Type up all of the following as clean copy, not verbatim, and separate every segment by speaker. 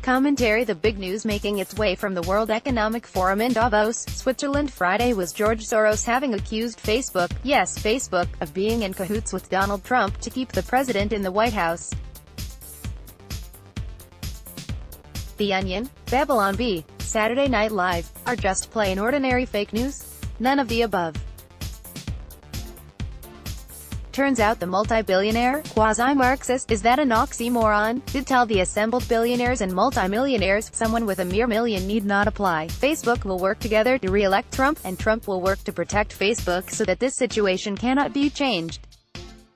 Speaker 1: Commentary. The big news making its way from the World Economic Forum in Davos, Switzerland Friday was George Soros having accused Facebook, yes, Facebook, of being in cahoots with Donald Trump to keep the president in the White House. The Onion, Babylon Bee, Saturday Night Live, are just plain ordinary fake news? None of the above. Turns out the multi-billionaire, quasi-Marxist, is that an oxymoron? Did tell the assembled billionaires and multimillionaires, someone with a mere million need not apply. Facebook will work together to re-elect Trump, and Trump will work to protect Facebook so that this situation cannot be changed.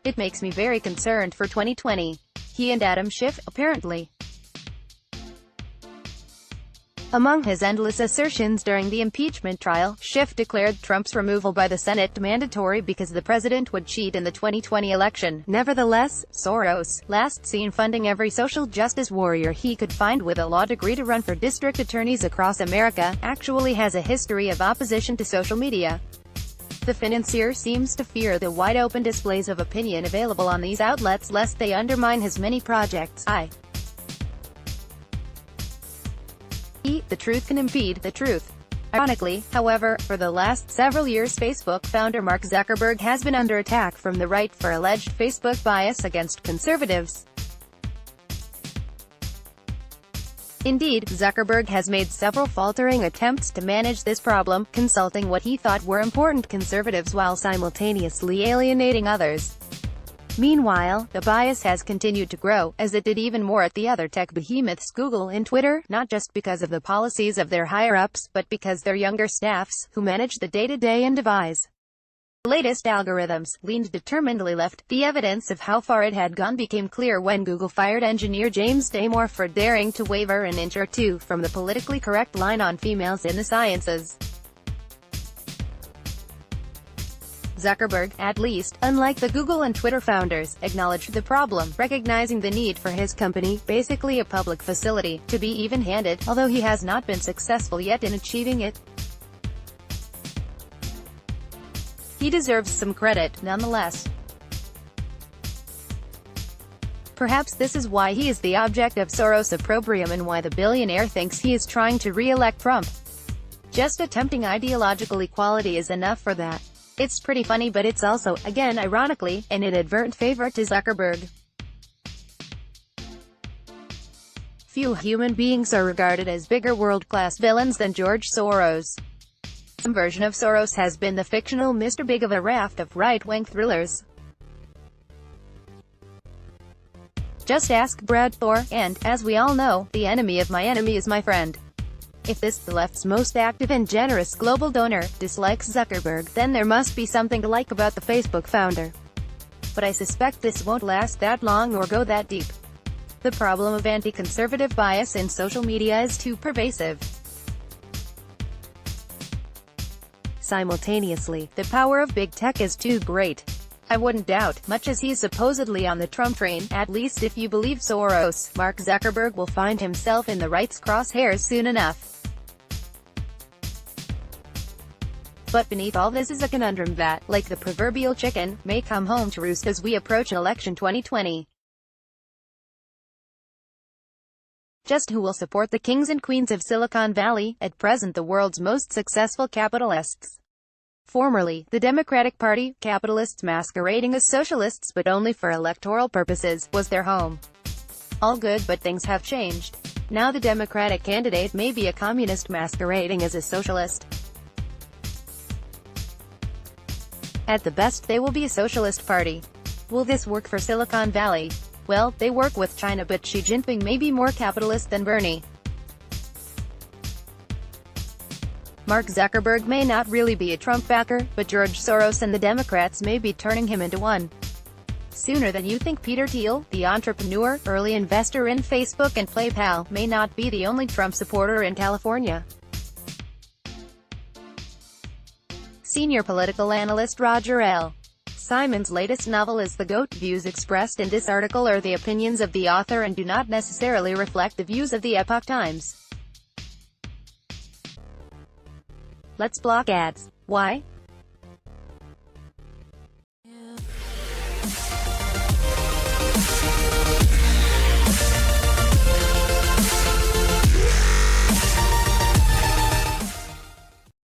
Speaker 1: It makes me very concerned for 2020. He and Adam Schiff, apparently. Among his endless assertions during the impeachment trial, Schiff declared Trump's removal by the Senate mandatory because the president would cheat in the 2020 election. Nevertheless, Soros, last seen funding every social justice warrior he could find with a law degree to run for district attorneys across America, actually has a history of opposition to social media. The financier seems to fear the wide-open displays of opinion available on these outlets lest they undermine his many projects. The truth can impede the truth. Ironically, however, for the last several years Facebook founder Mark Zuckerberg has been under attack from the right for alleged Facebook bias against conservatives. Indeed, Zuckerberg has made several faltering attempts to manage this problem, consulting what he thought were important conservatives while simultaneously alienating others. Meanwhile, the bias has continued to grow, as it did even more at the other tech behemoths Google and Twitter, not just because of the policies of their higher-ups, but because their younger staffs, who manage the day-to-day and devise the latest algorithms, leaned determinedly left. The evidence of how far it had gone became clear when Google fired engineer James Damore for daring to waver an inch or two from the politically correct line on females in the sciences. Zuckerberg, at least, unlike the Google and Twitter founders, acknowledged the problem, recognizing the need for his company, basically a public facility, to be even-handed, although he has not been successful yet in achieving it. He deserves some credit, nonetheless. Perhaps this is why he is the object of Soros' opprobrium and why the billionaire thinks he is trying to re-elect Trump. Just attempting ideological equality is enough for that. It's pretty funny, but it's also, again ironically, an inadvertent favor to Zuckerberg. Few human beings are regarded as bigger world-class villains than George Soros. Some version of Soros has been the fictional Mr. Big of a raft of right-wing thrillers. Just ask Brad Thor, and, as we all know, the enemy of my enemy is my friend. If this, the left's most active and generous global donor, dislikes Zuckerberg, then there must be something to like about the Facebook founder. But I suspect this won't last that long or go that deep. The problem of anti-conservative bias in social media is too pervasive. Simultaneously, the power of big tech is too great. I wouldn't doubt, much as he's supposedly on the Trump train, at least if you believe Soros, Mark Zuckerberg will find himself in the right's crosshairs soon enough. But beneath all this is a conundrum that, like the proverbial chicken, may come home to roost as we approach election 2020. Just who will support the kings and queens of Silicon Valley, at present the world's most successful capitalists? Formerly, the Democratic Party, capitalists masquerading as socialists but only for electoral purposes, was their home. All good, but things have changed. Now the Democratic candidate may be a communist masquerading as a socialist. At the best they will be a socialist party. Will this work for Silicon Valley? Well, they work with China, but Xi Jinping may be more capitalist than Bernie. Mark Zuckerberg may not really be a Trump backer, but George Soros and the Democrats may be turning him into one. Sooner than you think. Peter Thiel, the entrepreneur, early investor in Facebook and PayPal, may not be the only Trump supporter in California. Senior political analyst Roger L. Simon's latest novel is The Goat. Views expressed in this article are the opinions of the author and do not necessarily reflect the views of the Epoch Times. Let's block ads. Why?